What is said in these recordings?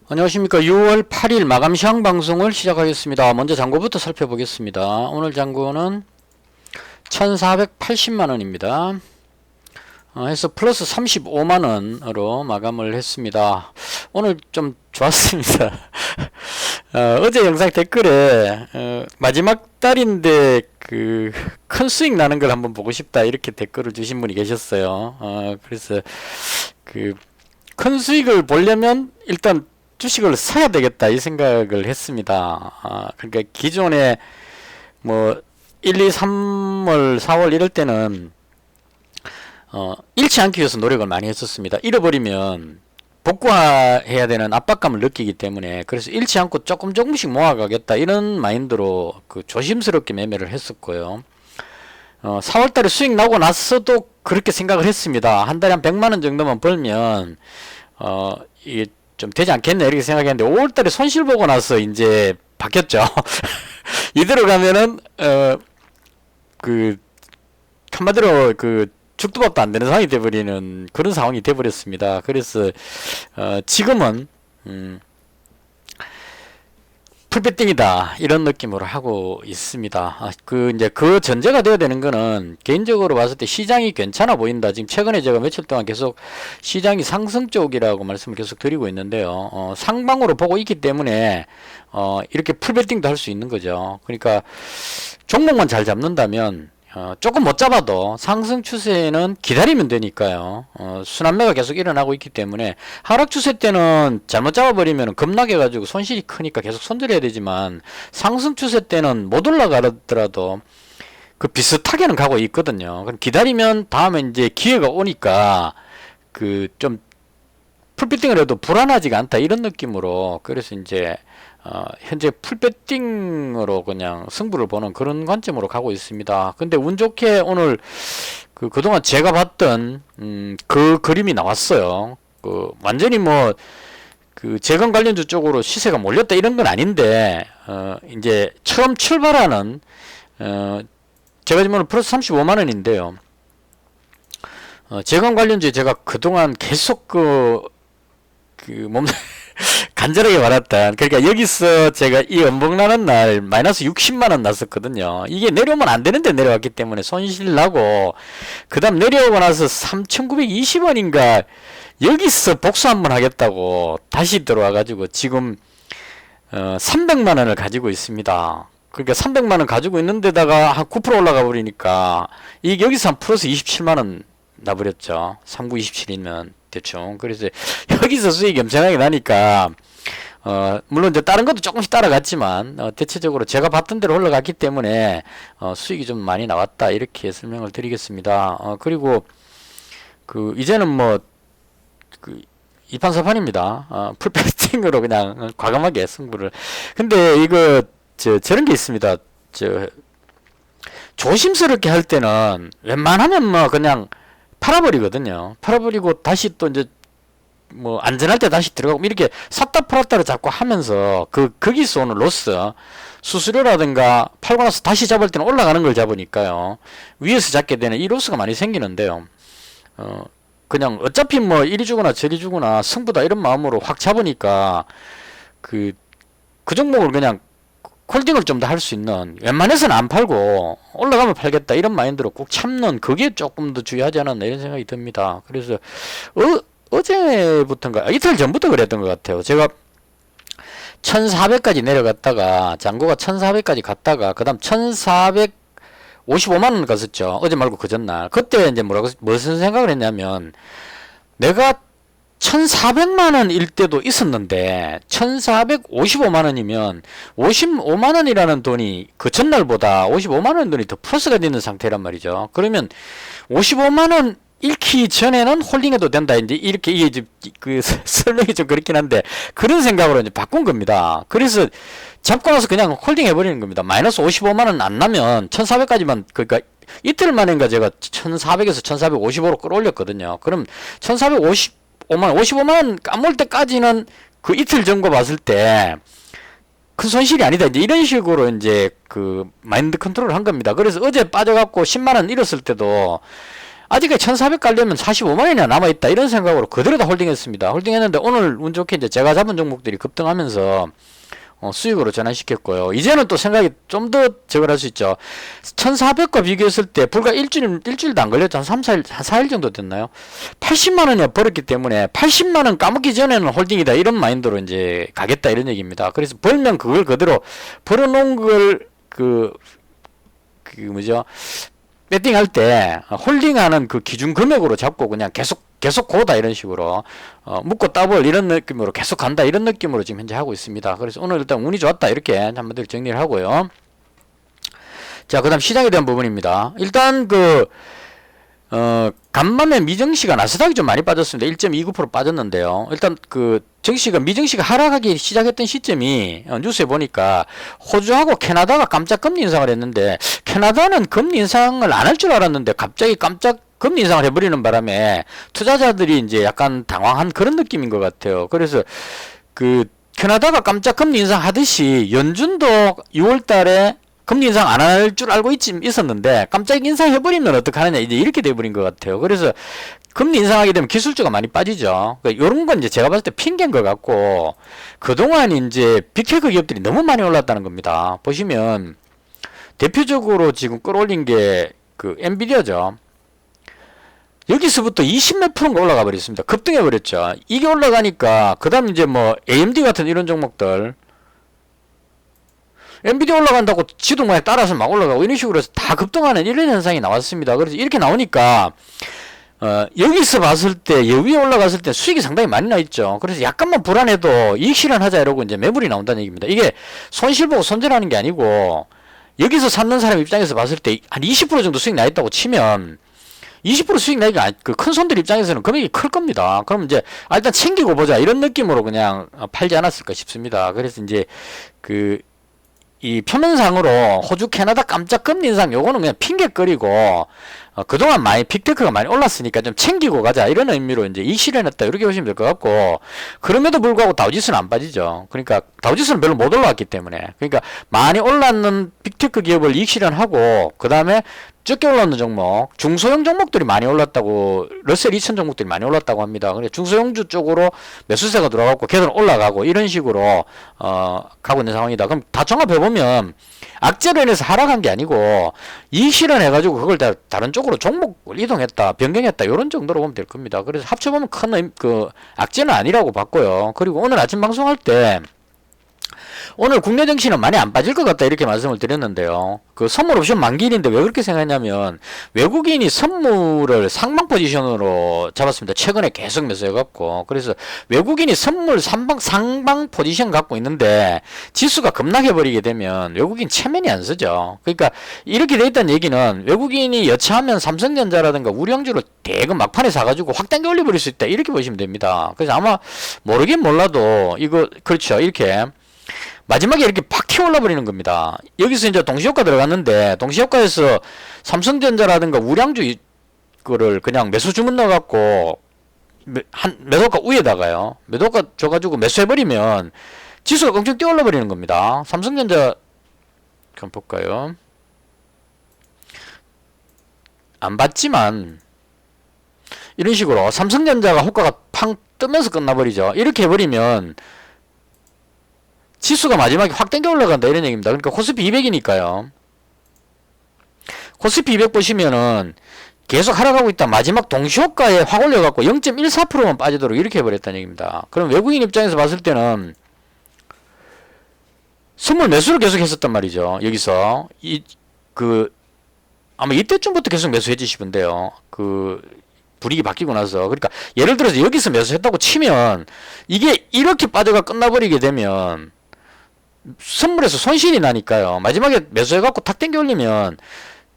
안녕하십니까. 6월 8일 마감 시황 방송을 시작하겠습니다. 먼저 잔고부터 살펴보겠습니다. 오늘 잔고는 1480만원입니다. 해서 플러스 35만원으로 마감을 했습니다. 오늘 좀 좋았습니다. 어제 영상 댓글에 마지막 달인데 큰 수익 나는 걸 한번 보고 싶다 이렇게 댓글을 주신 분이 계셨어요. 그래서 큰 수익을 보려면 일단 주식을 사야 되겠다 이 생각을 했습니다. 그러니까 기존에 뭐 1, 2, 3월, 4월 이럴 때는 잃지 않기 위해서 노력을 많이 했었습니다. 잃어버리면 복구해야 되는 압박감을 느끼기 때문에, 그래서 잃지 않고 조금씩 모아가겠다 이런 마인드로 조심스럽게 매매를 했었고요. 4월달에 수익 나고 나서도 그렇게 생각을 했습니다. 한 달에 한 100만원 정도만 벌면 이게 좀 되지 않겠네 이렇게 생각했는데, 5월달에 손실 보고 나서 이제 바뀌었죠. 이대로 가면은 한마디로 죽도 밥도 안 되는 상황이 돼버리는 그런 상황이 돼버렸습니다. 그래서 지금은 풀배팅이다 이런 느낌으로 하고 있습니다. 이제 그 전제가 되어야 되는 거는, 개인적으로 봤을 때 시장이 괜찮아 보인다. 지금 최근에 제가 며칠 동안 계속 시장이 상승 쪽이라고 말씀을 계속 드리고 있는데요. 상방으로 보고 있기 때문에 이렇게 풀배팅도 할 수 있는 거죠. 그러니까 종목만 잘 잡는다면 조금 못 잡아도 상승 추세는 기다리면 되니까요. 순환매가 계속 일어나고 있기 때문에, 하락 추세 때는 잘못 잡아버리면 급락해 가지고 손실이 크니까 계속 손절해야 되지만, 상승 추세 때는 못 올라가더라도 비슷하게는 가고 있거든요. 그럼 기다리면 다음에 이제 기회가 오니까 좀 풀배팅을 해도 불안하지가 않다 이런 느낌으로, 그래서 이제 현재 풀배팅으로 그냥 승부를 보는 그런 관점으로 가고 있습니다. 근데 운 좋게 오늘 그동안 제가 봤던 그 그림이 나왔어요. 완전히 재건 관련주 쪽으로 시세가 몰렸다 이런 건 아닌데, 이제 처음 출발하는 제가 지금 오늘 플러스 35만원인데요. 재건 관련주에 제가 그동안 계속 간절하게 말았던, 그러니까 여기서 제가 이 엄청나는 날 마이너스 60만원 났었거든요. 이게 내려오면 안 되는데 내려왔기 때문에 손실 나고, 그 다음 내려오고 나서 3,920원인가 여기서 복수 한번 하겠다고 다시 들어와가지고 지금 300만원을 가지고 있습니다. 그러니까 300만원 가지고 있는데다가 한 9% 올라가 버리니까 이게 여기서 한 플러스 27만원 나버렸죠. 3927이면 대충. 그래서 여기서 수익이 엄청나게 나니까 물론 이제 다른 것도 조금씩 따라갔지만 대체적으로 제가 봤던 대로 올라갔기 때문에 수익이 좀 많이 나왔다 이렇게 설명을 드리겠습니다. 그리고 이제는 이판사판입니다. 풀배팅으로 그냥 과감하게 승부를. 근데 이거 저런 게 있습니다. 조심스럽게 할 때는 웬만하면 그냥 팔아버리거든요. 팔아버리고 다시 또 이제 안전할 때 다시 들어가고 이렇게 샀다 팔았다를 자꾸 하면서 거기서 오는 로스, 수수료라든가 팔고 나서 다시 잡을 때는 올라가는 걸 잡으니까요. 위에서 잡게 되는 이 로스가 많이 생기는데요. 그냥 어차피 이리 주거나 저리 주거나 승부다 이런 마음으로 확 잡으니까 그 종목을 그냥 홀딩을 좀 더 할 수 있는, 웬만해서는 안 팔고 올라가면 팔겠다 이런 마인드로 꼭 참는, 그게 조금 더 중요하지 않았나 이런 생각이 듭니다. 그래서 어제부터인가 이틀 전부터 그랬던 것 같아요. 제가 1400까지 내려갔다가 잔고가 1400까지 갔다가 그 다음 1455만원 갔었죠. 어제 말고 그 전날. 그때 이제 무슨 생각을 했냐면, 내가 1400만원일 때도 있었는데 1455만원이면 55만원이라는 돈이 그 전날보다 55만원 돈이 더 플러스가 되는 상태란 말이죠. 그러면 55만원 잃기 전에는 홀딩해도 된다. 이제 이렇게 이게 설명이 좀 그렇긴 한데, 그런 생각으로 이제 바꾼 겁니다. 그래서 잡고 나서 그냥 홀딩 해버리는 겁니다. 마이너스 55만원 안 나면 1400까지만, 그러니까 이틀 만인가 제가 1400에서 1455로 끌어올렸거든요. 그럼 55만원 까물 때까지는 그 이틀 전과 봤을 때 큰 손실이 아니다. 이제 이런 식으로 이제 마인드 컨트롤을 한 겁니다. 그래서 어제 빠져갖고 10만원 잃었을 때도 아직까지 1400 가려면 45만원이나 남아있다 이런 생각으로 그대로 다 홀딩했습니다. 홀딩했는데 오늘 운 좋게 이제 제가 잡은 종목들이 급등하면서 수익으로 전환시켰고요. 이제는 또 생각이 좀 더 저걸 할 수 있죠. 1400과 비교했을 때 불과 일주일도 안 걸렸죠. 한 3, 4일, 한 4일 정도 됐나요? 80만원이 벌었기 때문에 80만원 까먹기 전에는 홀딩이다 이런 마인드로 이제 가겠다 이런 얘기입니다. 그래서 벌면 그걸 그대로 벌어놓은 걸 뭐죠? 배팅할 때 홀딩하는 그 기준 금액으로 잡고 그냥 계속 고다 이런 식으로 묶고 따볼 이런 느낌으로 계속 간다 이런 느낌으로 지금 현재 하고 있습니다. 그래서 오늘 일단 운이 좋았다 이렇게 한번 정리를 하고요. 자, 그다음 시장에 대한 부분입니다. 일단 간밤에 미증시가 나스닥이 좀 많이 빠졌습니다. 1.29% 빠졌는데요. 일단 미증시가 하락하기 시작했던 시점이 뉴스에 보니까 호주하고 캐나다가 깜짝 금리 인상을 했는데 캐나다는 금리 인상을 안 할 줄 알았는데 갑자기 깜짝 금리 인상을 해버리는 바람에 투자자들이 이제 약간 당황한 그런 느낌인 것 같아요. 그래서 캐나다가 깜짝 금리 인상 하듯이 연준도 6월 달에 금리 인상 안 할 줄 알고 있었는데 깜짝 인상해버리면 어떡하느냐 이제 이렇게 돼버린 것 같아요. 그래서 금리 인상하게 되면 기술주가 많이 빠지죠. 그러니까 이런 건 이제 제가 봤을 때 핑계인 것 같고 그동안 이제 빅테크 기업들이 너무 많이 올랐다는 겁니다. 보시면 대표적으로 지금 끌어올린 게 엔비디아죠. 여기서부터 20몇 프로가 올라가 버렸습니다. 급등해 버렸죠. 이게 올라가니까 그 다음 이제 뭐 AMD 같은 이런 종목들 엔비디아 올라간다고 지도 만에 따라서 막 올라가고 이런 식으로 해서 다 급등하는 이런 현상이 나왔습니다. 그래서 이렇게 나오니까 여기서 봤을 때 여기에 올라갔을 때 수익이 상당히 많이 나 있죠. 그래서 약간만 불안해도 이익 실현하자 이러고 이제 매물이 나온다는 얘기입니다. 이게 손실 보고 손절하는 게 아니고 여기서 찾는 사람 입장에서 봤을 때 한 20% 정도 수익 나 있다고 치면 20% 수익 나기가 큰 손들 입장에서는 금액이 클 겁니다. 그럼 이제 일단 챙기고 보자 이런 느낌으로 그냥 팔지 않았을까 싶습니다. 그래서 이제 이 표면상으로 호주, 캐나다 깜짝 금리 인상 요거는 그냥 핑계거리고 그동안 빅테크가 많이 올랐으니까 좀 챙기고 가자 이런 의미로 이제 이익 실현했다 이렇게 보시면 될 것 같고 그럼에도 불구하고 다우지수는 안 빠지죠. 그러니까 다우지수는 별로 못 올라왔기 때문에 그러니까 많이 올랐는 빅테크 기업을 이익 실현하고 그 다음에 적게 올랐는 종목, 중소형 종목들이 많이 올랐다고, 러셀 2000 종목들이 많이 올랐다고 합니다. 그래 중소형주 쪽으로 매수세가 들어가고 걔들은 올라가고 이런 식으로 가고 있는 상황이다. 그럼 다 종합해보면 악재로 인해서 하락한 게 아니고 이익 실현해가지고 그걸 다른 쪽으로 종목을 이동했다, 변경했다 이런 정도로 보면 될 겁니다. 그래서 합쳐보면 큰 악재는 아니라고 봤고요. 그리고 오늘 아침 방송할 때 오늘 국내 증시는 많이 안 빠질 것 같다 이렇게 말씀을 드렸는데요. 선물 옵션 만기일인데 왜 그렇게 생각했냐면 외국인이 선물을 상방 포지션으로 잡았습니다. 최근에 계속 매수해갖고 그래서 외국인이 선물 상방 포지션 갖고 있는데 지수가 급락해버리게 되면 외국인 체면이 안 서죠. 그러니까 이렇게 돼 있다는 얘기는 외국인이 여차하면 삼성전자라든가 우량주를 대금 막판에 사가지고 확 당겨 올려버릴 수 있다 이렇게 보시면 됩니다. 그래서 아마 모르긴 몰라도 그렇죠 이렇게 마지막에 이렇게 팍 튀어올라 버리는 겁니다. 여기서 이제 동시효과 들어갔는데 동시효과에서 삼성전자라든가 우량주 거를 그냥 매수 주문 넣어갖고 매도가 위에다가요. 매도가 줘가지고 매수해버리면 지수가 엄청 뛰어올라 버리는 겁니다. 삼성전자 한번 볼까요? 안 봤지만 이런 식으로 삼성전자가 호가가 팡 뜨면서 끝나버리죠. 이렇게 해버리면 지수가 마지막에 확 땡겨 올라간다 이런 얘기입니다. 그러니까 코스피 200이니까요. 코스피 200 보시면은 계속 하락하고 있다. 마지막 동시효과에 확 올려갖고 0.14%만 빠지도록 이렇게 해버렸다는 얘기입니다. 그럼 외국인 입장에서 봤을 때는 선물 매수를 계속 했었단 말이죠. 여기서 아마 이때쯤부터 계속 매수해 주시면 돼요. 분위기 바뀌고 나서. 그러니까 예를 들어서 여기서 매수했다고 치면 이게 이렇게 빠져가 끝나버리게 되면 선물에서 손실이 나니까요. 마지막에 매수해갖고 탁 땡겨 올리면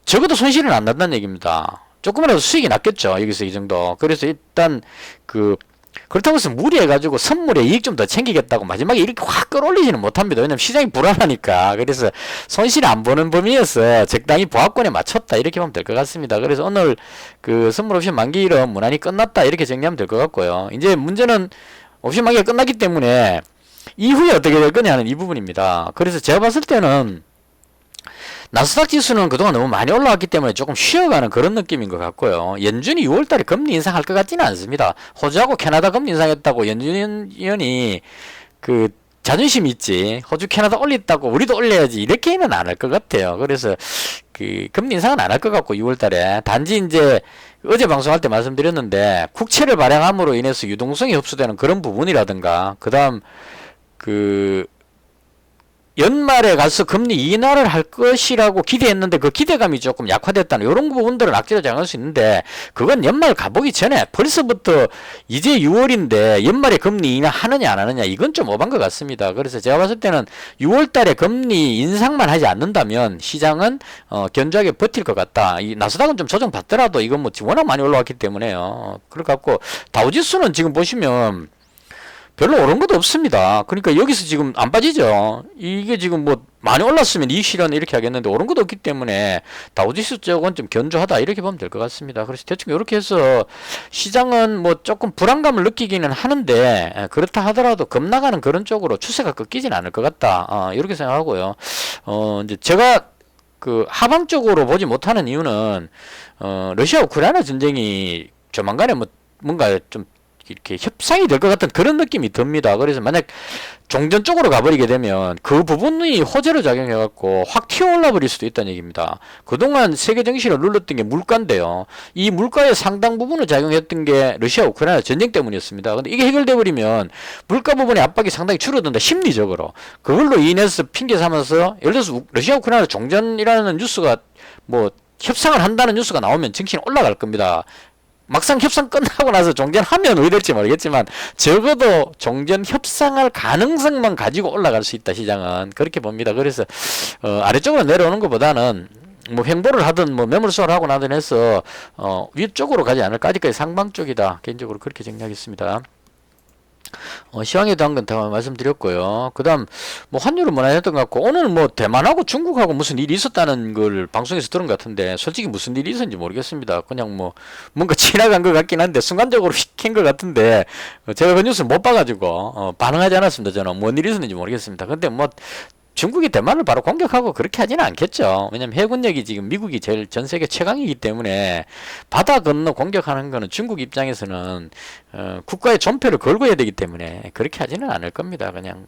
적어도 손실은 안 난다는 얘기입니다. 조금이라도 수익이 났겠죠. 여기서 이 정도. 그래서 일단 그렇다고 해서 무리해가지고 선물에 이익 좀 더 챙기겠다고 마지막에 이렇게 확 끌어올리지는 못합니다. 왜냐면 시장이 불안하니까. 그래서 손실 안 보는 범위에서 적당히 보합권에 맞췄다 이렇게 보면 될 것 같습니다. 그래서 오늘 선물 옵션 만기일은 무난히 끝났다 이렇게 정리하면 될 것 같고요. 이제 문제는 옵션 만기가 끝났기 때문에 이후에 어떻게 될 거냐는 이 부분입니다. 그래서 제가 봤을 때는 나스닥 지수는 그동안 너무 많이 올라왔기 때문에 조금 쉬어가는 그런 느낌인 것 같고요. 연준이 6월달에 금리 인상할 것 같지는 않습니다. 호주하고 캐나다 금리 인상했다고 연준 의원이 그 자존심 있지. 호주, 캐나다 올렸다고 우리도 올려야지. 이렇게는 안 할 것 같아요. 그래서 그 금리 인상은 안 할 것 같고 6월달에 단지 이제 어제 방송할 때 말씀드렸는데 국채를 발행함으로 인해서 유동성이 흡수되는 그런 부분이라든가 그다음 그 연말에 가서 금리 인하를 할 것이라고 기대했는데 그 기대감이 조금 약화됐다는 이런 부분들은 악재로 작용할 수 있는데 그건 연말 가보기 전에 벌써부터 이제 6월인데 연말에 금리 인하 하느냐 안 하느냐 이건 좀 오반 것 같습니다. 그래서 제가 봤을 때는 6월 달에 금리 인상만 하지 않는다면 시장은 견조하게 버틸 것 같다. 이 나스닥은 좀 조정받더라도 이건 뭐 워낙 많이 올라왔기 때문에요. 그럴 것 같고 다우지수는 지금 보시면 별로 오른 것도 없습니다. 그러니까 여기서 지금 안 빠지죠. 이게 지금 뭐 많이 올랐으면 이익 실현 이렇게 하겠는데 오른 것도 없기 때문에 다우지수 쪽은 좀 견조하다 이렇게 보면 될 것 같습니다. 그래서 대충 이렇게 해서 시장은 뭐 조금 불안감을 느끼기는 하는데 그렇다 하더라도 급나가는 그런 쪽으로 추세가 꺾이진 않을 것 같다. 이렇게 생각하고요. 이제 제가 그 하방 쪽으로 보지 못하는 이유는 러시아 우크라이나 전쟁이 조만간에 뭐 뭔가 좀 이렇게 협상이 될 것 같은 그런 느낌이 듭니다. 그래서 만약 종전 쪽으로 가버리게 되면 그 부분이 호재로 작용해갖고 확 튀어올라 버릴 수도 있다는 얘기입니다. 그동안 세계 정신을 눌렀던 게 물가인데요. 이 물가의 상당 부분을 작용했던 게 러시아 우크라이나 전쟁 때문이었습니다. 근데 이게 해결돼 버리면 물가 부분의 압박이 상당히 줄어든다. 심리적으로. 그걸로 인해서 핑계 삼아서 예를 들어서 러시아 우크라이나 종전이라는 뉴스가 뭐 협상을 한다는 뉴스가 나오면 정신이 올라갈 겁니다. 막상 협상 끝나고 나서 종전하면 어떻게 될지 모르겠지만 적어도 종전 협상할 가능성만 가지고 올라갈 수 있다. 시장은 그렇게 봅니다. 그래서 아래쪽으로 내려오는 것보다는 뭐 횡보를 하든 뭐 매물수를 하고 나든 해서 위쪽으로 가지 않을까. 아직까지 상방 쪽이다. 개인적으로 그렇게 정리하겠습니다. 시황에도 한 건 다 말씀드렸고요. 그 다음, 뭐, 환율은 무난했던 것 같고, 오늘 뭐, 대만하고 중국하고 무슨 일이 있었다는 걸 방송에서 들은 것 같은데, 솔직히 무슨 일이 있었는지 모르겠습니다. 그냥 뭐, 뭔가 지나간 것 같긴 한데, 순간적으로 휙 캔 것 같은데, 제가 그 뉴스를 못 봐가지고, 반응하지 않았습니다. 저는 뭔 일이 있었는지 모르겠습니다. 근데 뭐, 중국이 대만을 바로 공격하고 그렇게 하지는 않겠죠. 왜냐면 해군력이 지금 미국이 제일 전 세계 최강이기 때문에 바다 건너 공격하는 거는 중국 입장에서는 국가의 존폐를 걸고 해야 되기 때문에 그렇게 하지는 않을 겁니다. 그냥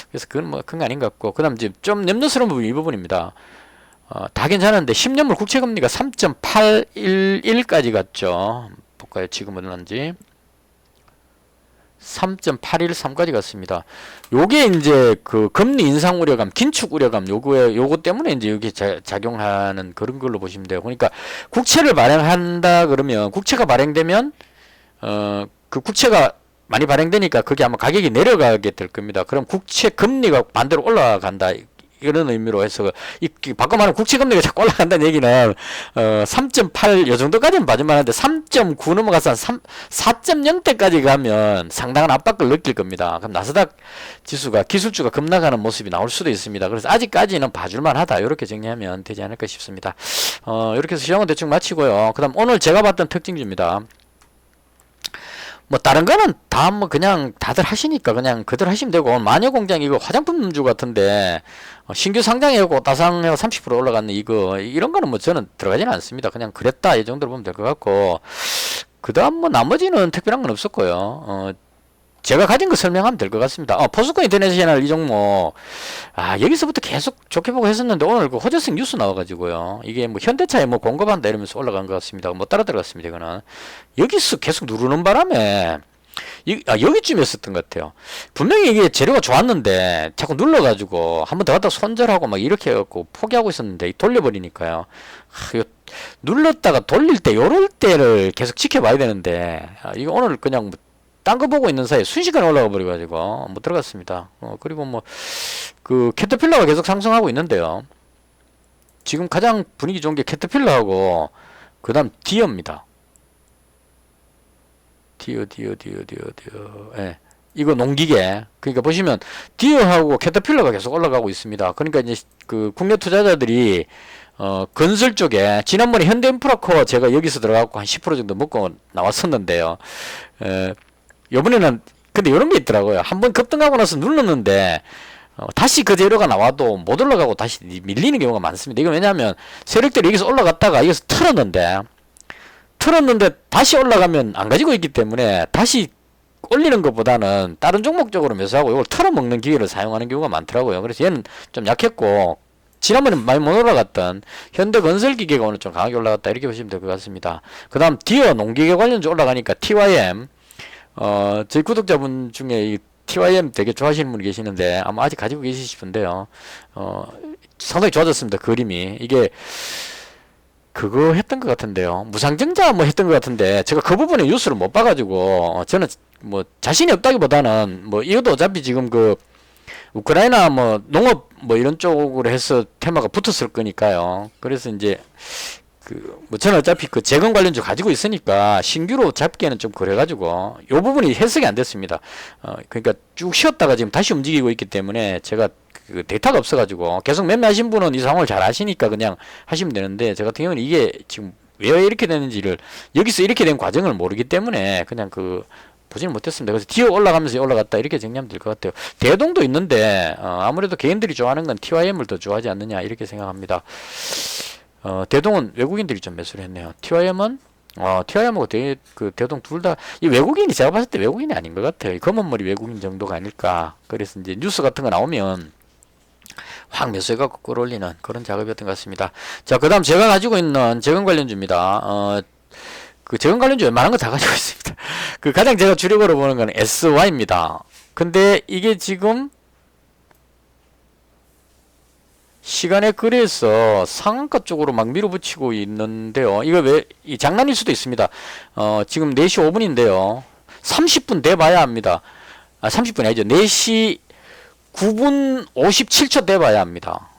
그래서 그건 뭐 큰 거 아닌 것 같고 그다음 이제 좀 염려스러운 부분이 이 부분입니다. 다 괜찮은데 10년물 국채금리가 3.811까지 갔죠. 볼까요? 지금 얼마인지. 3.813까지 갔습니다. 요게 이제 그 금리 인상 우려감, 긴축 우려감 요거 때문에 이제 여기 작용하는 그런 걸로 보시면 돼요. 그러니까 국채를 발행한다 그러면 국채가 발행되면 그 국채가 많이 발행되니까 그게 아마 가격이 내려가게 될 겁니다. 그럼 국채 금리가 반대로 올라간다. 이런 의미로 해서 바꿔 말하면 국채금리가 자꾸 올라간다는 얘기는 3.8 요 정도까지는 봐주만 하는데 3.9 넘어가서 한 4.0대까지 가면 상당한 압박을 느낄 겁니다. 그럼 나스닥 지수가 기술주가 급나가는 모습이 나올 수도 있습니다. 그래서 아직까지는 봐줄만 하다 이렇게 정리하면 되지 않을까 싶습니다. 이렇게 해서 시황은 대충 마치고요. 그 다음 오늘 제가 봤던 특징주입니다. 뭐 다른 거는 다 뭐 그냥 다들 하시니까 그냥 그대로 하시면 되고 마녀공장 이거 화장품주 같은데 신규 상장해고 따상해고 30% 올라갔네 이거 이런 거는 뭐 저는 들어가지는 않습니다. 그냥 그랬다 이 정도로 보면 될 것 같고 그 다음 뭐 나머지는 특별한 건 없었고요. 제가 가진 거 설명하면 될 것 같습니다. 포스코 인터내셔널 이 종목 여기서부터 계속 좋게 보고 했었는데 오늘 그 호재성 뉴스 나와가지고요. 이게 뭐 현대차에 뭐 공급한다 이러면서 올라간 것 같습니다. 못 따라 들어갔습니다. 이거는 여기서 계속 누르는 바람에 여기쯤이었었던 것 같아요. 분명히 이게 재료가 좋았는데 자꾸 눌러가지고 한 번 더 갖다 손절하고 막 이렇게 해갖고 포기하고 있었는데 돌려버리니까요. 눌렀다가 돌릴 때 요럴 때를 계속 지켜봐야 되는데 이거 오늘 그냥 뭐 딴 거 보고 있는 사이에 순식간에 올라가 버려가지고 못 들어갔습니다. 그리고 뭐 그 캐터필러가 계속 상승하고 있는데요. 지금 가장 분위기 좋은 게 캐터필러하고 그 다음 디어입니다. 디어. 예. 이거 농기계. 그러니까 보시면 디어하고 캐터필러가 계속 올라가고 있습니다. 그러니까 이제 그 국내 투자자들이 건설 쪽에 지난번에 현대인프라코어 제가 여기서 들어가고 한 10% 정도 먹고 나왔었는데요. 요번에는 근데 이런 게 있더라고요. 한번 급등하고 나서 눌렀는데 다시 그 재료가 나와도 못 올라가고 다시 밀리는 경우가 많습니다. 이거 왜냐하면 세력들이 여기서 올라갔다가 여기서 틀었는데 다시 올라가면 안 가지고 있기 때문에 다시 올리는 것보다는 다른 종목 쪽으로 매수하고 이걸 털어먹는 기회를 사용하는 경우가 많더라고요. 그래서 얘는 좀 약했고, 지난번에 많이 못 올라갔던 현대건설기계가 오늘 좀 강하게 올라갔다 이렇게 보시면 될 것 같습니다. 그 다음 디어 농기계 관련주 올라가니까 TYM, 저희 구독자분 중에 이 TYM 되게 좋아하시는 분이 계시는데 아마 아직 가지고 계시지 싶은데요. 상당히 좋아졌습니다. 그림이. 이게 그거 했던 것 같은데요. 무상증자 뭐 했던 것 같은데 제가 그 부분에 뉴스를 못 봐가지고 저는 뭐 자신이 없다기보다는 뭐 이것도 어차피 지금 그 우크라이나 뭐 농업 뭐 이런 쪽으로 해서 테마가 붙었을 거니까요. 그래서 이제 그 뭐 저는 어차피 그 재건 관련주 가지고 있으니까 신규로 잡기에는 좀 그래가지고 요 부분이 해석이 안 됐습니다. 그러니까 쭉 쉬었다가 지금 다시 움직이고 있기 때문에 제가 그 데이터가 없어가지고 계속 매매하신 분은 이 상황을 잘 아시니까 그냥 하시면 되는데 제 같은 경우는 이게 지금 왜 이렇게 되는지를 여기서 이렇게 된 과정을 모르기 때문에 그냥 그 보지는 못했습니다. 그래서 뒤에 올라가면서 올라갔다 이렇게 정리하면 될 것 같아요. 대동도 있는데 아무래도 개인들이 좋아하는 건 TYM을 더 좋아하지 않느냐 이렇게 생각합니다. 대동은 외국인들이 좀 매수를 했네요. TYM은 TYM하고 대동 둘 다 이 외국인이 제가 봤을 때 외국인이 아닌 것 같아요. 검은머리 외국인 정도가 아닐까. 그래서 이제 뉴스 같은 거 나오면 확 매수해갖고 끌어올리는 그런 작업이었던 것 같습니다. 자, 그 다음 제가 가지고 있는 재건 관련주입니다. 그 재건 관련주 웬만한 거 다 가지고 있습니다. 그 가장 제가 주력으로 보는 건 SY입니다. 근데 이게 지금 시간에 그래서 상한가 쪽으로 막 밀어붙이고 있는데요. 이거 왜, 이 장난일 수도 있습니다. 지금 4시 5분인데요. 30분 돼봐야 합니다. 30분이 아니죠. 4시 9분 57초 돼봐야 합니다.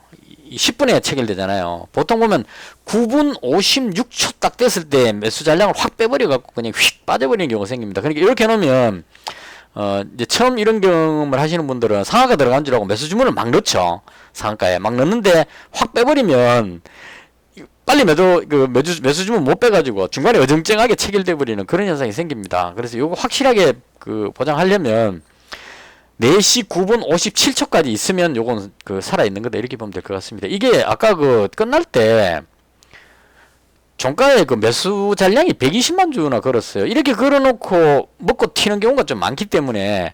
10분에 체결되잖아요. 보통 보면 9분 56초 딱 됐을 때 매수 잔량을 확 빼버려갖고 그냥 휙 빠져버리는 경우가 생깁니다. 그러니까 이렇게 해놓으면, 이제 처음 이런 경험을 하시는 분들은 상한가 들어간 줄 알고 매수 주문을 막 넣죠. 상한가에 막 넣는데 확 빼버리면 빨리 매수 주문 못 빼가지고 중간에 어정쩡하게 체결돼 버리는 그런 현상이 생깁니다. 그래서 이거 확실하게 그 보장하려면 4시 9분 57초까지 있으면 요건 그 살아있는 거다 이렇게 보면 될 것 같습니다. 이게 아까 그 끝날 때 종가에 그 매수 잔량이 120만 주나 걸었어요. 이렇게 걸어놓고 먹고 튀는 경우가 좀 많기 때문에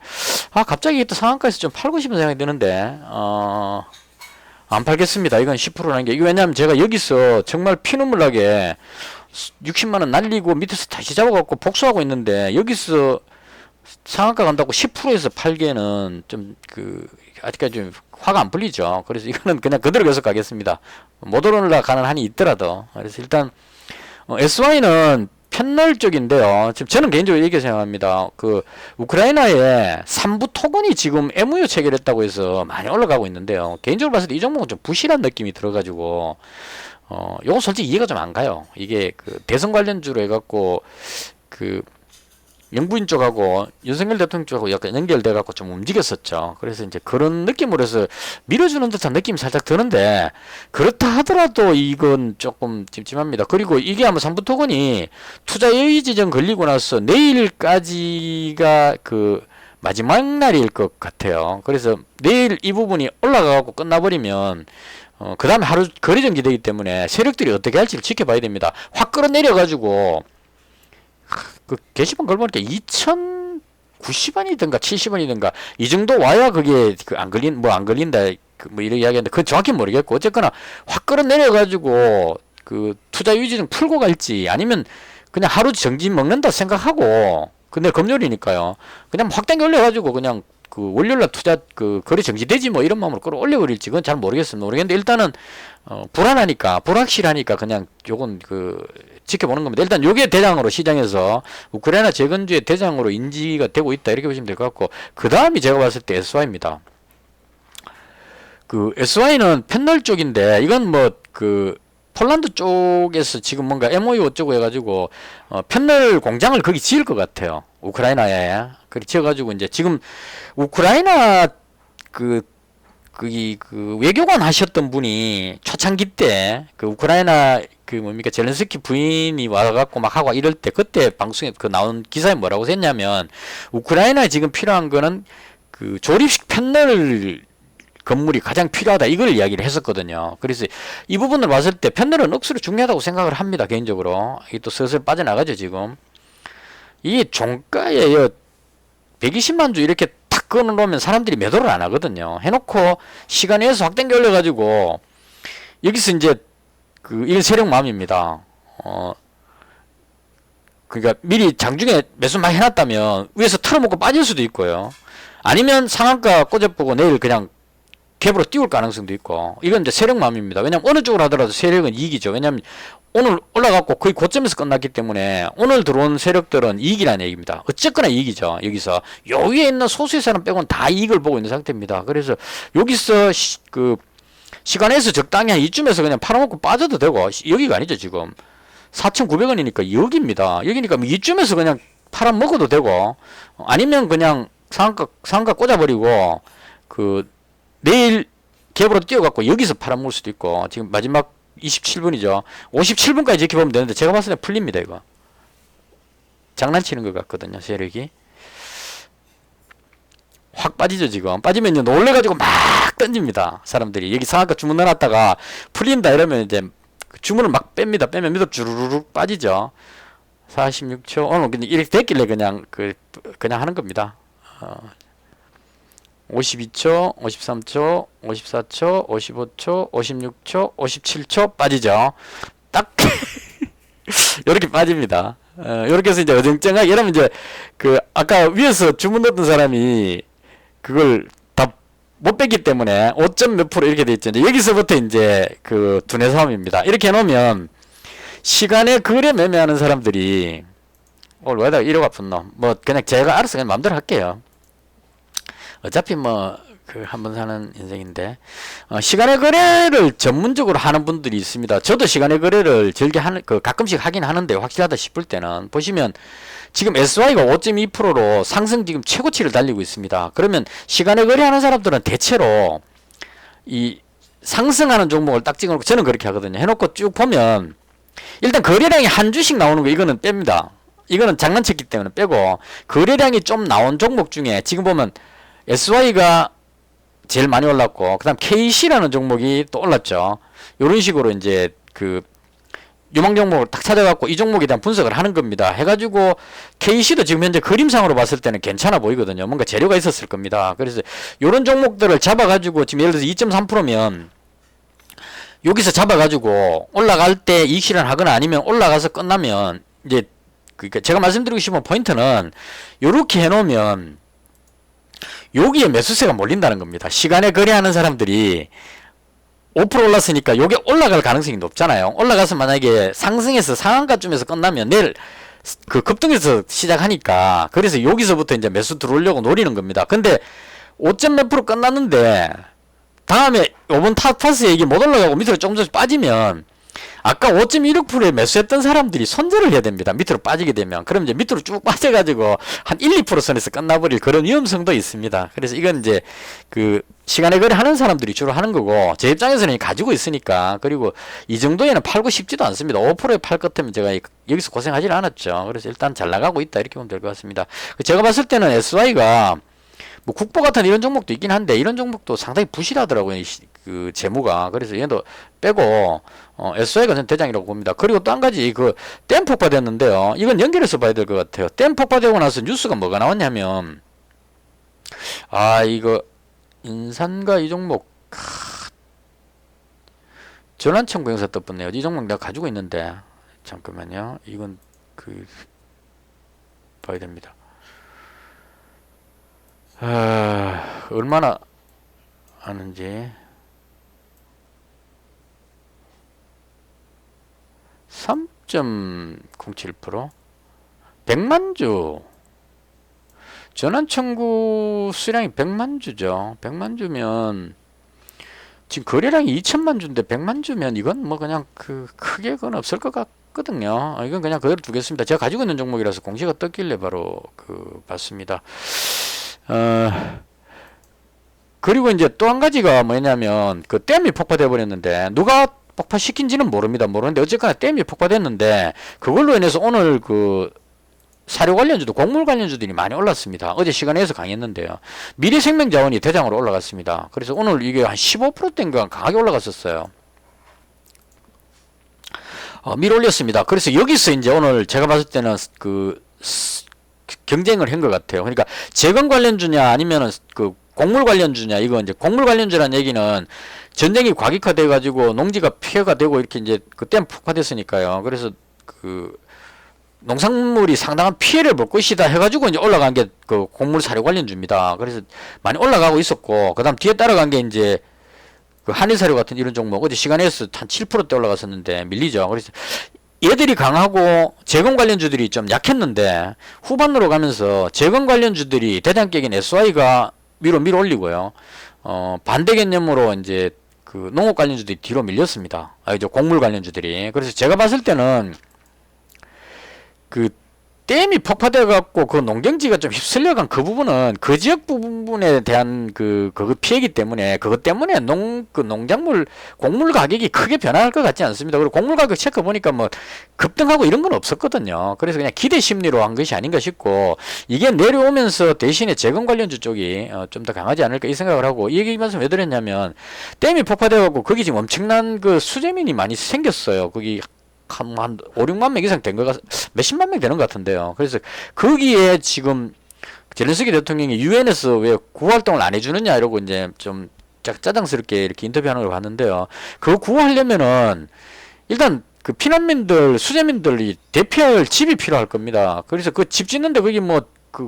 갑자기 또 상한가에서 좀 팔고 싶은 생각이 드는데 안 팔겠습니다. 이건 10%라는 게. 이거 왜냐면 제가 여기서 정말 피눈물 나게 60만원 날리고 밑에서 다시 잡아갖고 복수하고 있는데 여기서 상한가 간다고 10%에서 팔기에는 좀 아직까지 좀 화가 안 풀리죠. 그래서 이거는 그냥 그대로 계속 가겠습니다. 못 올라가는 한이 있더라도. 그래서 일단 SY는 편널 쪽인데요. 지금 저는 개인적으로 이렇게 생각합니다. 그 우크라이나에 3부 토건이 지금 MOU 체결했다고 해서 많이 올라가고 있는데요. 개인적으로 봤을 때 이 종목은 좀 부실한 느낌이 들어가지고 요건 솔직히 이해가 좀 안 가요. 이게 그 대선 관련주로 해갖고 그 영부인 쪽하고 윤석열 대통령 쪽하고 약간 연결돼 갖고 좀 움직였었죠. 그래서 이제 그런 느낌으로 해서 밀어주는 듯한 느낌이 살짝 드는데 그렇다 하더라도 이건 조금 찜찜합니다. 그리고 이게 아마 삼부토건이 투자 여의 지정 걸리고 나서 내일까지가 그 마지막 날일 것 같아요. 그래서 내일 이 부분이 올라가고 끝나버리면 그 다음에 하루 거래 정지되기 때문에 세력들이 어떻게 할지를 지켜봐야 됩니다. 확 끌어내려 가지고 그 게시판 걸보니까 2,090원이든가 70원이든가 이 정도 와야 그게 안 걸린다 뭐 이런 이야기하는데 그건 정확히 모르겠고 어쨌거나 확 끌어내려 가지고 그 투자 유지는 풀고 갈지 아니면 그냥 하루 정지 먹는다 생각하고 근데 금요일이니까요 그냥 확 당겨 올려 가지고 그냥 그 월요일날 투자 그 거래 정지되지 뭐 이런 마음으로 끌어올려 버릴지 그건 잘 모르겠는데 일단은 불안하니까 불확실하니까 그냥 요건 지켜보는 겁니다. 일단 요게 대장으로 시장에서 우크라이나 재건주의 대장으로 인지가 되고 있다 이렇게 보시면 될 것 같고 그 다음이 제가 봤을 때 SY입니다. 그 SY는 패널 쪽인데 이건 뭐 폴란드 쪽에서 지금 뭔가 MOU 어쩌고 해가지고 패널 공장을 거기 지을 것 같아요. 우크라이나에 그렇게 지어가지고 이제 지금 우크라이나 외교관 하셨던 분이 초창기 때 우크라이나 젤렌스키 부인이 와갖고 막 하고 이럴 때 그때 방송에 나온 기사에 뭐라고 했냐면 우크라이나에 지금 필요한 거는 조립식 패널 건물이 가장 필요하다 이걸 이야기를 했었거든요. 그래서 이 부분을 봤을 때 펜들은 억수로 중요하다고 생각을 합니다. 개인적으로. 이게 또 슬슬 빠져나가죠 지금. 이게 종가에 120만 주 이렇게 탁 끊어놓으면 사람들이 매도를 안 하거든요. 해놓고 시간에서 확 당겨 올려가지고 여기서 이제 이건 세력 마음입니다. 그러니까 미리 장중에 매수 많이 해놨다면 위에서 털어먹고 빠질 수도 있고요. 아니면 상한가 꼬집보고 내일 그냥 갭으로 띄울 가능성도 있고. 이건 이제 세력 마음입니다. 왜냐면 어느 쪽으로 하더라도 세력은 이익이죠. 왜냐면 오늘 올라갔고 거의 고점에서 끝났기 때문에 오늘 들어온 세력들은 이익이라는 얘기입니다. 어쨌거나 이익이죠. 여기서 요 위에 있는 소수의 사람 빼고는 다 이익을 보고 있는 상태입니다. 그래서 여기서 시간에서 적당히 한 이쯤에서 그냥 팔아먹고 빠져도 되고, 여기가 아니죠 지금 4,900원이니까 여기입니다. 여기니까 이쯤에서 그냥 팔아먹어도 되고, 아니면 그냥 상한가 꽂아버리고 내일 갭으로 뛰어갖고 여기서 팔아먹을 수도 있고. 지금 마지막 27분이죠 57분까지 지켜보면 되는데 제가 봤을 때 풀립니다. 이거 장난치는 것 같거든요. 세력이 확 빠지죠. 지금 빠지면 놀래가지고 막 던집니다. 사람들이 여기 상한가 주문 넣어놨다가 풀린다 이러면 이제 주문을 막 뺍니다. 빼면 밑으로 주르륵 빠지죠. 46초 오늘 그냥 이렇게 됐길래 그냥 그냥 하는 겁니다. 52초, 53초, 54초, 55초, 56초, 57초 빠지죠. 딱 이렇게 빠집니다. 이렇게 해서 이제 어정쩡하게 이러면 이제 아까 위에서 주문 넣었던 사람이 그걸 다 못 뺐기 때문에 5점 몇 프로 이렇게 돼 있죠. 이제 여기서부터 이제 두뇌 싸움입니다. 이렇게 해놓으면 시간에 거래 매매하는 사람들이 오늘 왜다 이러가 분노 뭐 그냥 제가 알아서 그냥 마음대로 할게요. 어차피 한번 사는 인생인데, 시간의 거래를 전문적으로 하는 분들이 있습니다. 저도 시간의 거래를 가끔씩 하긴 하는데, 확실하다 싶을 때는, 보시면, 지금 SY가 5.2%로 상승 지금 최고치를 달리고 있습니다. 그러면 시간의 거래하는 사람들은 대체로, 상승하는 종목을 딱 찍어놓고, 저는 그렇게 하거든요. 해놓고 쭉 보면, 일단 거래량이 한 주씩 나오는 거, 이거는 뺍니다. 이거는 장난쳤기 때문에 빼고, 거래량이 좀 나온 종목 중에, 지금 보면, SY가 제일 많이 올랐고, 그 다음 KC라는 종목이 또 올랐죠. 요런 식으로 이제 유망 종목을 딱 찾아갖고 이 종목에 대한 분석을 하는 겁니다. 해가지고 KC도 지금 현재 그림상으로 봤을 때는 괜찮아 보이거든요. 뭔가 재료가 있었을 겁니다. 그래서 요런 종목들을 잡아가지고 지금 예를 들어서 2.3%면 여기서 잡아가지고 올라갈 때 이익 실현하거나 아니면 올라가서 끝나면 이제 그러니까 제가 말씀드리고 싶은 포인트는 요렇게 해놓으면 여기에 매수세가 몰린다는 겁니다. 시간에 거래하는 사람들이 5% 올랐으니까 요게 올라갈 가능성이 높잖아요. 올라가서 만약에 상승해서 상한가쯤에서 끝나면 내일 급등에서 시작하니까 그래서 여기서부터 이제 매수 들어오려고 노리는 겁니다. 근데 5점 몇 프로 끝났는데 다음에 요번 탑파스 얘기 못 올라가고 밑으로 조금 더 빠지면 아까 5.16%에 매수했던 사람들이 손절을 해야 됩니다. 밑으로 빠지게 되면. 그럼 이제 밑으로 쭉 빠져가지고 한 1, 2% 선에서 끝나버릴 그런 위험성도 있습니다. 그래서 이건 이제 시간에 거래 하는 사람들이 주로 하는 거고, 제 입장에서는 가지고 있으니까, 그리고 이 정도에는 팔고 싶지도 않습니다. 5%에 팔 것 같으면 제가 여기서 고생하지 않았죠. 그래서 일단 잘 나가고 있다. 이렇게 보면 될 것 같습니다. 제가 봤을 때는 SY가 뭐 국보 같은 이런 종목도 있긴 한데, 이런 종목도 상당히 부실하더라고요. 재무가. 그래서 얘도 빼고, SY가 전 대장이라고 봅니다. 그리고 또 한 가지, 댐 폭파됐는데요. 이건 연결해서 봐야 될 것 같아요. 댐 폭파되고 나서 뉴스가 뭐가 나왔냐면, 이거, 인산가 이 종목, 전환청구영사 떴었네요. 이 종목 내가 가지고 있는데, 잠깐만요. 이건, 봐야 됩니다. 얼마나 하는지. 3.07% 100만주 전환청구 수량이 100만주죠. 100만주면 지금 거래량이 2천만주인데 100만주면 이건 뭐 그냥 크게 그건 없을 것 같거든요. 이건 그냥 그대로 두겠습니다. 제가 가지고 있는 종목이라서 공시가 떴길래 바로 봤습니다. 그리고 이제 또 한 가지가 뭐냐면 댐이 폭파돼 버렸는데 누가 폭파시킨지는 모릅니다. 모르는데 어쨌거나 댐이 폭파됐는데 그걸로 인해서 오늘 사료 관련주도 곡물 관련주들이 많이 올랐습니다. 어제 시간에서 강했는데요. 미래생명자원이 대장으로 올라갔습니다. 그래서 오늘 이게 한 15%대인가 강하게 올라갔었어요. 밀어 올렸습니다. 그래서 여기서 이제 오늘 제가 봤을 때는 경쟁을 한 것 같아요. 그러니까 재건 관련주냐 아니면은 곡물 관련주냐, 이거 이제 곡물 관련주라는 얘기는 전쟁이 과격화돼 가지고 농지가 피해가 되고 이렇게 이제 그때 폭파됐으니까요. 그래서 농산물이 상당한 피해를 볼 것이다 해가지고 이제 올라간 게 곡물 사료 관련주입니다. 그래서 많이 올라가고 있었고, 그 다음 뒤에 따라간 게 이제 한일사료 같은 이런 종목, 어제 시간에서 한 7%대 올라갔었는데 밀리죠. 그래서 얘들이 강하고 재건 관련주들이 좀 약했는데 후반으로 가면서 재건 관련주들이 대장격인 SY가 밀어 올리고요. 반대 개념으로 이제 농업 관련주들이 뒤로 밀렸습니다. 곡물 관련주들이. 그래서 제가 봤을 때는 댐이 폭파돼갖고 농경지가 좀 휩쓸려간 그 부분은 그 지역 부분에 대한 그 피해이기 때문에 그것 때문에 농작물 곡물 가격이 크게 변할 것 같지 않습니다. 그리고 곡물 가격 체크 보니까 뭐 급등하고 이런 건 없었거든요. 그래서 그냥 기대 심리로 한 것이 아닌가 싶고, 이게 내려오면서 대신에 재건 관련주 쪽이 좀 더 강하지 않을까 이 생각을 하고, 이 얘기 말씀 왜 드렸냐면 댐이 폭파돼갖고 거기 지금 엄청난 수재민이 많이 생겼어요. 거기 한 5, 6만 명 이상 된 거 몇십만 명 되는 것 같은데요. 그래서 거기에 지금 젤렌스키 대통령이 유엔에서 왜 구호활동을 안 해주느냐 이러고 이제 좀 짜장스럽게 이렇게 인터뷰하는 걸 봤는데요. 그거 구호하려면은 일단 피난민들, 수재민들이 대피할 집이 필요할 겁니다. 그래서 그 집 짓는데 거기 뭐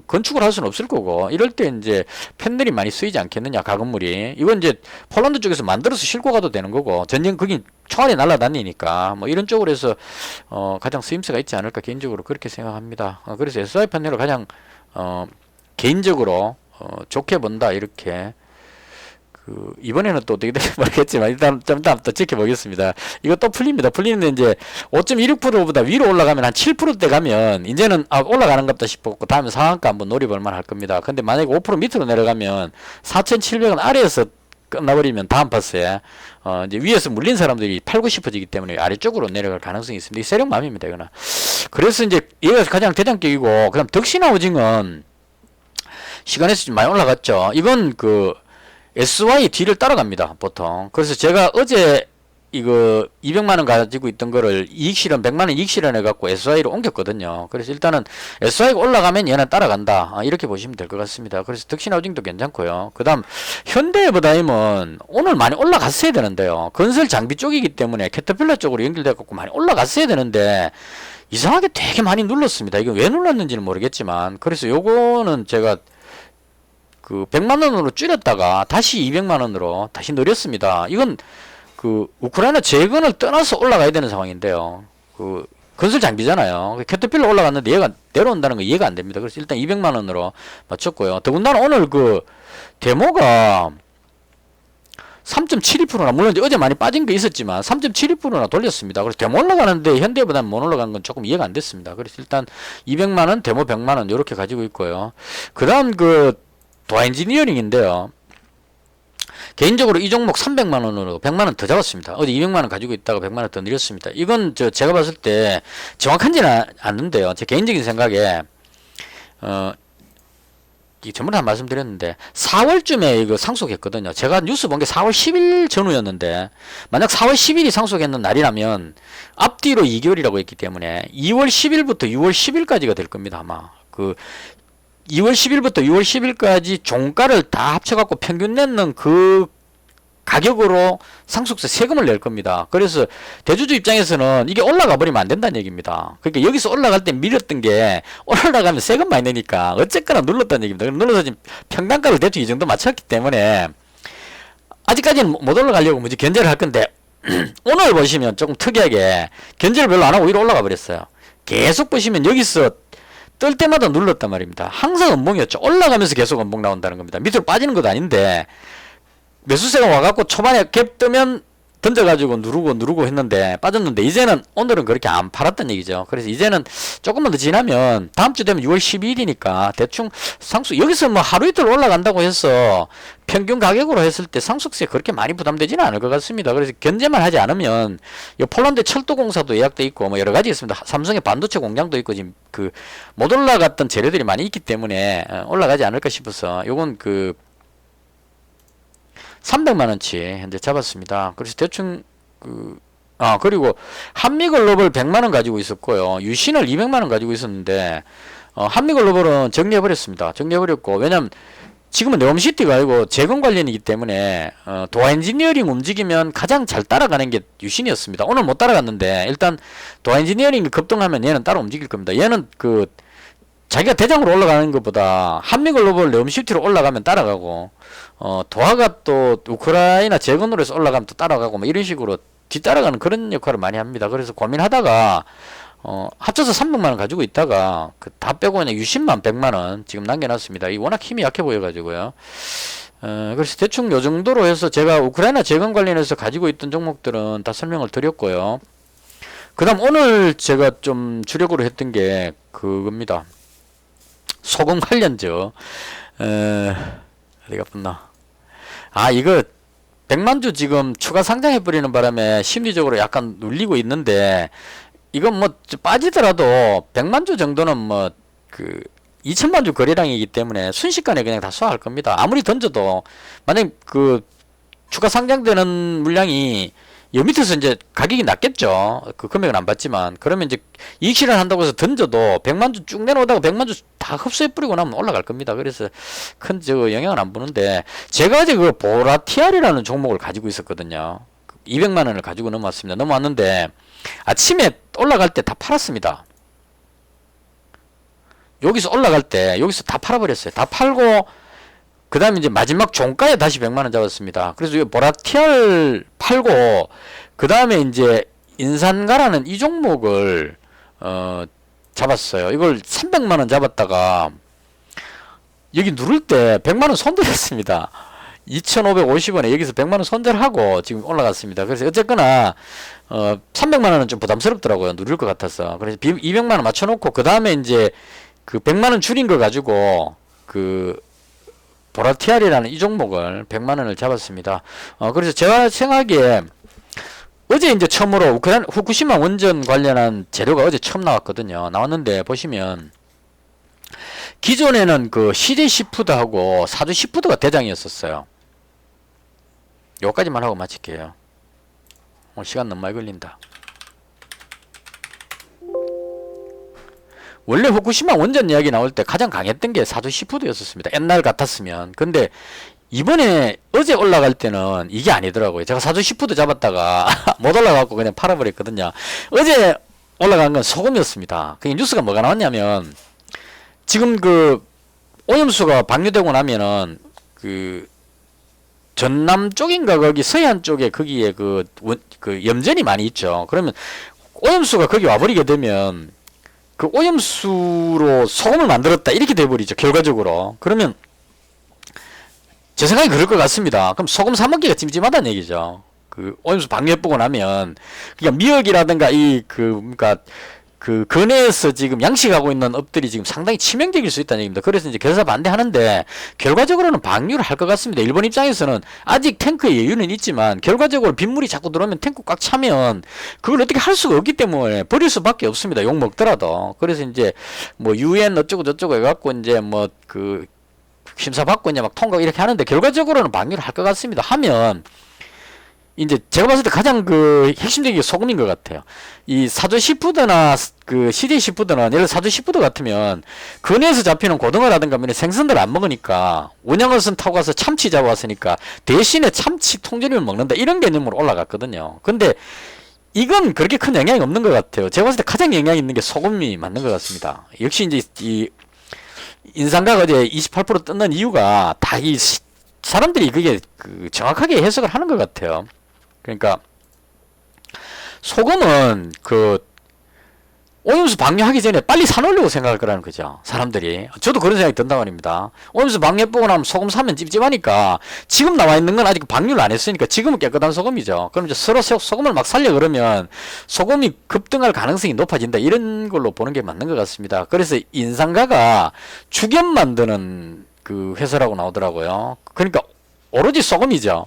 건축을 할 수는 없을 거고, 이럴 때 이제 펜들이 많이 쓰이지 않겠느냐, 가건물이. 이건 이제 폴란드 쪽에서 만들어서 싣고 가도 되는 거고, 전쟁 거기 총알이 날아다니니까 뭐 이런 쪽으로 해서 가장 쓰임새가 있지 않을까 개인적으로 그렇게 생각합니다. 그래서 SI 판넬을 가장 개인적으로 좋게 본다, 이렇게. 이번에는 또 어떻게 될지 모르겠지만 일단 좀 더 지켜보겠습니다. 이거 또 풀립니다. 풀리는데 이제 5.16%보다 위로 올라가면 한 7%대 가면 이제는 올라가는 것 같다 싶었고, 다음에 상한가 한번 노려볼 만할 겁니다. 근데 만약에 5% 밑으로 내려가면 4,700원 아래에서 끝나버리면 다음 파스에 이제 위에서 물린 사람들이 팔고 싶어지기 때문에 아래쪽으로 내려갈 가능성이 있습니다. 이 세력맘입니다, 이거는. 그래서 이제 얘가 가장 대장격이고, 그다음 덕시나 오징은 시간에서 좀 많이 올라갔죠. 이건 SY 뒤를 따라갑니다, 보통. 그래서 제가 어제 이거 200만원 가지고 있던 거를 이익실현 100만원 이익실현 해갖고 SY로 옮겼거든요. 그래서 일단은 SY가 올라가면 얘는 따라간다, 이렇게 보시면 될 것 같습니다. 그래서 덕신하우징도 괜찮고요. 그 다음 현대해보다임은 오늘 많이 올라갔어야 되는데요. 건설 장비 쪽이기 때문에 캐터필러 쪽으로 연결돼갖고 많이 올라갔어야 되는데 이상하게 되게 많이 눌렀습니다. 이거 왜 눌렀는지는 모르겠지만, 그래서 요거는 제가 100만원으로 줄였다가 다시 200만원으로 다시 늘렸습니다. 이건 우크라이나 재건을 떠나서 올라가야 되는 상황인데요. 건설 장비잖아요. 캐터필러 올라갔는데 얘가 내려온다는 거 이해가 안 됩니다. 그래서 일단 200만원으로 맞췄고요. 더군다나 오늘 데모가 3.72%나, 물론 이제 어제 많이 빠진 게 있었지만 3.72%나 돌렸습니다. 그래서 데모 올라가는데 현대보다는 못 올라간 건 조금 이해가 안 됐습니다. 그래서 일단 200만원, 데모 100만원 이렇게 가지고 있고요. 그 다음 도화 엔지니어링인데요. 개인적으로 이 종목 300만원으로 100만원 더 잡았습니다. 어제 200만원 가지고 있다가 100만원 더 늘렸습니다. 이건 제가 봤을 때 정확한지는 않는데요. 제 개인적인 생각에 전번에 한 말씀드렸는데 4월쯤에 이거 상속했거든요. 제가 뉴스 본 게 4월 10일 전후였는데, 만약 4월 10일이 상속했는 날이라면 앞뒤로 2개월이라고 했기 때문에 2월 10일부터 6월 10일까지가 될 겁니다. 아마 2월 10일부터 6월 10일까지 종가를 다 합쳐갖고 평균 내는 가격으로 상속세 세금을 낼 겁니다. 그래서 대주주 입장에서는 이게 올라가 버리면 안 된다는 얘기입니다. 그러니까 여기서 올라갈 때 밀었던 게 올라가면 세금 많이 내니까 어쨌거나 눌렀다는 얘기입니다. 눌러서 지금 평단가를 대충 이 정도 맞췄기 때문에 아직까지는 못 올라가려고 뭐지 견제를 할 건데 오늘 보시면 조금 특이하게 견제를 별로 안 하고 위로 올라가 버렸어요. 계속 보시면 여기서 뜰 때마다 눌렀단 말입니다. 항상 음봉이었죠. 올라가면서 계속 음봉 나온다는 겁니다. 밑으로 빠지는 것도 아닌데 매수세가 와갖고 초반에 갭 뜨면 던져가지고 누르고 했는데 빠졌는데 이제는 오늘은 그렇게 안 팔았던 얘기죠. 그래서 이제는 조금만 더 지나면 다음 주 되면 6월 12일이니까 대충 상수 여기서 뭐 하루 이틀 올라간다고 해서 평균 가격으로 했을 때 상속세 그렇게 많이 부담되지는 않을 것 같습니다. 그래서 견제만 하지 않으면 이 폴란드 철도공사도 예약돼 있고 뭐 여러 가지 있습니다. 삼성의 반도체 공장도 있고 지금 그 못 올라갔던 재료들이 많이 있기 때문에 올라가지 않을까 싶어서 요건 그 300만원치 현재 잡았습니다. 그래서 대충 그리고 한미글로벌 100만원 가지고 있었고요. 유신을 200만원 가지고 있었는데 한미글로벌은 정리해버렸습니다. 정리해버렸고 왜냐면 지금은 네옴시티가 아니고 재건 관련이기 때문에 도화엔지니어링 움직이면 가장 잘 따라가는 게 유신이었습니다. 오늘 못 따라갔는데 일단 도화엔지니어링이 급등하면 얘는 따라 움직일 겁니다. 얘는 그 자기가 대장으로 올라가는 것보다 한미글로벌 네옴시티로 올라가면 따라가고 도화가 또 우크라이나 재건으로 해서 올라가면 또 따라가고 뭐 이런 식으로 뒤따라가는 그런 역할을 많이 합니다. 그래서 고민하다가 합쳐서 300만원 가지고 있다가 다 빼고 그냥 유심만 100만원 지금 남겨놨습니다. 이 워낙 힘이 약해 보여가지고요. 그래서 대충 요 정도로 해서 제가 우크라이나 재건 관련해서 가지고 있던 종목들은 다 설명을 드렸고요. 그 다음 오늘 제가 좀 주력으로 했던 게 그겁니다. 소금 관련주. 어디가 붙나? 이거 100만주 지금 추가 상장해버리는 바람에 심리적으로 약간 눌리고 있는데 이건 뭐 빠지더라도 100만주 정도는 뭐 그 2천만주 거래량이기 때문에 순식간에 그냥 다 소화할 겁니다. 아무리 던져도 만약 그 추가 상장되는 물량이 여 밑에서 이제 가격이 낮겠죠. 그 금액은 안 받지만 그러면 이제 이익 실현한다고 해서 던져도 100만주 쭉 내려오다가 100만주 다 흡수해 뿌리고 나면 올라갈 겁니다. 그래서 큰 저 영향은 안 보는데 제가 어제 그 보라티알이라는 종목을 가지고 있었거든요. 200만원을 가지고 넘어왔습니다. 넘어왔는데 아침에 올라갈 때 다 팔았습니다. 여기서 올라갈 때 여기서 다 팔아버렸어요. 다 팔고 그 다음에 이제 마지막 종가에 다시 100만원 잡았습니다. 그래서 이 보라티알 팔고 그 다음에 이제 인산가라는 이 종목을 잡았어요. 이걸 300만원 잡았다가 여기 누를 때 100만원 손절했습니다. 2,550원에 여기서 100만원 손절하고 지금 올라갔습니다. 그래서 어쨌거나 300만원은 좀 부담스럽더라고요. 누릴 것 같아서. 그래서 200만원 맞춰놓고 그 다음에 이제 그 100만원 줄인 거 가지고 그 보라티알이라는 이 종목을 100만원을 잡았습니다. 그래서 제가 생각에 어제 이제 처음으로 후쿠시마 원전 관련한 재료가 어제 처음 나왔거든요. 나왔는데 보시면 기존에는 그 CJ 시푸드하고 사주 시푸드가 대장이었었어요. 요까지만 하고 마칠게요. 오늘 시간 너무 많이 걸린다. 원래 후쿠시마 원전 이야기 나올 때 가장 강했던 게 사주 시푸드였었습니다. 옛날 같았으면. 근데 이번에 어제 올라갈 때는 이게 아니더라고요. 제가 사주 시푸드 잡았다가 못 올라가고 그냥 팔아버렸거든요. 어제 올라간 건 소금이었습니다. 그 뉴스가 뭐가 나왔냐면 지금 그 오염수가 방류되고 나면은 그 전남 쪽인가 거기 서해안 쪽에 거기에 그 염전이 많이 있죠. 그러면 오염수가 거기 와버리게 되면 그 오염수로 소금을 만들었다 이렇게 돼버리죠. 결과적으로. 그러면 제 생각에 그럴 것 같습니다. 그럼 소금 사 먹기가 찜찜하다는 얘기죠. 그 오염수 방류해보고 나면 그러니까 미역이라든가 그러니까 그 근해에서 지금 양식하고 있는 업들이 지금 상당히 치명적일 수 있다는 얘기입니다. 그래서 이제 결사 반대하는데 결과적으로는 방류를 할 것 같습니다. 일본 입장에서는 아직 탱크에 여유는 있지만 결과적으로 빗물이 자꾸 들어오면 탱크 꽉 차면 그걸 어떻게 할 수가 없기 때문에 버릴 수밖에 없습니다. 욕 먹더라도. 그래서 이제 뭐 UN 어쩌고 저쩌고 해갖고 이제 뭐 그 심사 받고 이제 막 통과 이렇게 하는데 결과적으로는 방류를 할 것 같습니다. 하면 이제 제가 봤을 때 가장 그 핵심적인 게 소금인 것 같아요. 이 사조 시푸드나 그 CJ 시푸드는 예를 들어 사조 시푸드 같으면 근해에서 잡히는 고등어라든가 뭐 생선들 안 먹으니까 원양어선 타고 가서 참치 잡아왔으니까 대신에 참치 통조림을 먹는다 이런 개념으로 올라갔거든요. 근데 이건 그렇게 큰 영향이 없는 것 같아요. 제가 봤을 때 가장 영향이 있는 게 소금이 맞는 것 같습니다. 역시 이제 이 인상가가 어제 28% 뜯는 이유가 다 이 사람들이 그게 그 정확하게 해석을 하는 것 같아요. 그러니까 소금은 그 오염수 방류하기 전에 빨리 사놓으려고 생각할 거라는 거죠. 사람들이. 저도 그런 생각이 든단 말입니다. 오염수 방류해보고 나면 소금 사면 찝찝하니까 지금 나와 있는 건 아직 방류를 안 했으니까 지금은 깨끗한 소금이죠. 그럼 이제 서로 소금을 막 살려 그러면 소금이 급등할 가능성이 높아진다. 이런 걸로 보는 게 맞는 것 같습니다. 그래서 인상가가 죽염 만드는 그 회사라고 나오더라고요. 그러니까 오로지 소금이죠.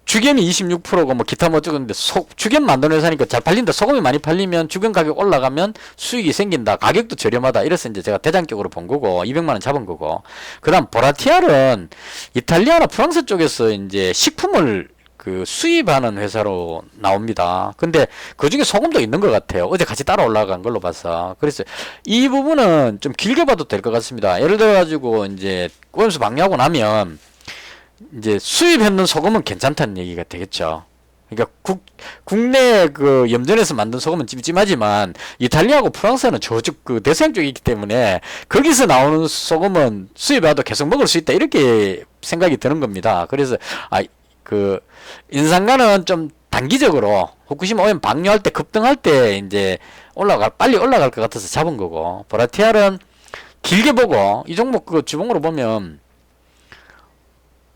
죽염이 26%고 뭐 기타 뭐 어쩌는데 죽염 만드는 회사니까 잘 팔린다. 소금이 많이 팔리면 죽염 가격 올라가면 수익이 생긴다. 가격도 저렴하다. 이래서 이제 제가 대장격으로 본 거고 200만 원 잡은 거고. 그다음 보라티알은 이탈리아나 프랑스 쪽에서 이제 식품을 그 수입하는 회사로 나옵니다. 근데 그 중에 소금도 있는 것 같아요. 어제 같이 따라 올라간 걸로 봐서. 그래서 이 부분은 좀 길게 봐도 될 것 같습니다. 예를 들어 가지고 이제 오염수 방류하고 나면 이제 수입했는 소금은 괜찮다는 얘기가 되겠죠. 그러니까 국내 그 염전에서 만든 소금은 찜찜하지만 이탈리아하고 프랑스는 저쪽 그 대서양 쪽에 있기 때문에 거기서 나오는 소금은 수입해도 계속 먹을 수 있다 이렇게 생각이 드는 겁니다. 그래서 그 인상가는 좀 단기적으로 후쿠시마 오염 방류할 때 급등할 때 이제 빨리 올라갈 것 같아서 잡은 거고, 보라티알은 길게 보고 이 종목 그 주봉으로 보면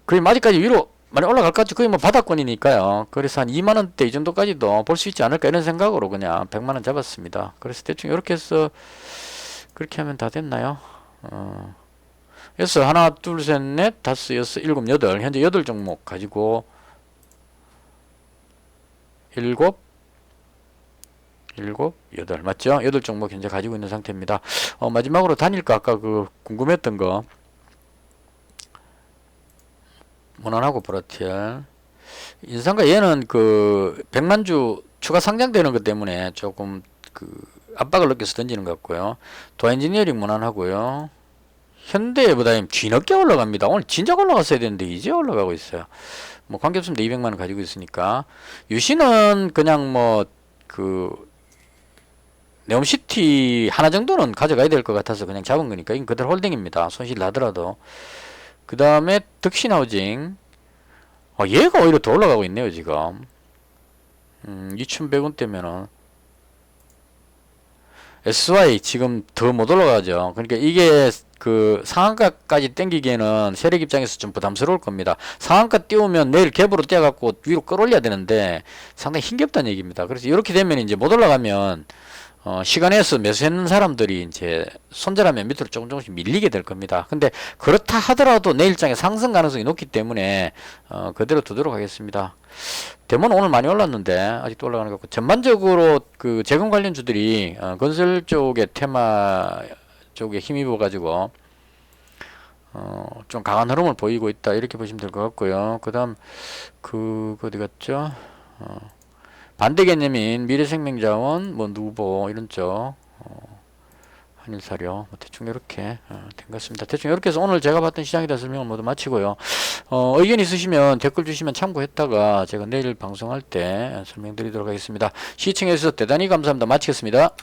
거의 아직까지 위로 많이 올라갈 것 같죠. 거의 뭐 바닥권이니까요. 그래서 한 2만원대 이 정도까지도 볼 수 있지 않을까 이런 생각으로 그냥 100만원 잡았습니다. 그래서 대충 이렇게 해서 그렇게 하면 다 됐나요? 그래서 하나 둘 셋 넷 다섯 여섯 일곱 여덟, 현재 8종목 가지고 여덟 맞죠? 8종목 현재 가지고 있는 상태입니다. 마지막으로 단일가 아까 그 궁금했던 거 모난하고 보라티알 인상가 얘는 그 100만주 추가 상장되는 것 때문에 조금 그 압박을 느껴서 던지는 것 같고요. 도엔지니어링 무난하고요. 현대보다 뒤늦게 올라갑니다. 오늘 진작 올라갔어야 되는데 이제 올라가고 있어요. 뭐 관계없습니다. 200만원 가지고 있으니까. 유시는 그냥 뭐 그 네옴시티 하나 정도는 가져가야 될 것 같아서 그냥 잡은 거니까 이건 그대로 홀딩입니다. 손실 나더라도. 그 다음에 덕신하우징 얘가 오히려 더 올라가고 있네요 지금. 2100원대면은 SY 지금 더 못 올라가죠. 그러니까 이게 그 상한가까지 땡기기에는 세력 입장에서 좀 부담스러울 겁니다. 상한가 띄우면 내일 갭으로 떼어갖고 위로 끌어올려야 되는데 상당히 힘겹다는 얘기입니다. 그래서 이렇게 되면 이제 못 올라가면 시간에서 매수했는 사람들이 이제 손절하면 밑으로 조금씩 밀리게 될 겁니다. 근데 그렇다 하더라도 내일장에 상승 가능성이 높기 때문에 그대로 두도록 하겠습니다. 대모는 오늘 많이 올랐는데 아직도 올라가는 것 같고, 전반적으로 그 재건 관련주들이 건설 쪽의 테마 쪽에 힘입어 가지고 좀 강한 흐름을 보이고 있다 이렇게 보시면 될 것 같고요. 그 다음 그 어디 갔죠? 반대 개념인 미래생명자원, 뭐 누보 이런 쪽, 한일사료, 뭐 대충 이렇게 된 것 같습니다. 대충 이렇게 해서 오늘 제가 봤던 시장에 대한 설명을 모두 마치고요. 의견 있으시면 댓글 주시면 참고했다가 제가 내일 방송할 때 설명드리도록 하겠습니다. 시청해주셔서 대단히 감사합니다. 마치겠습니다.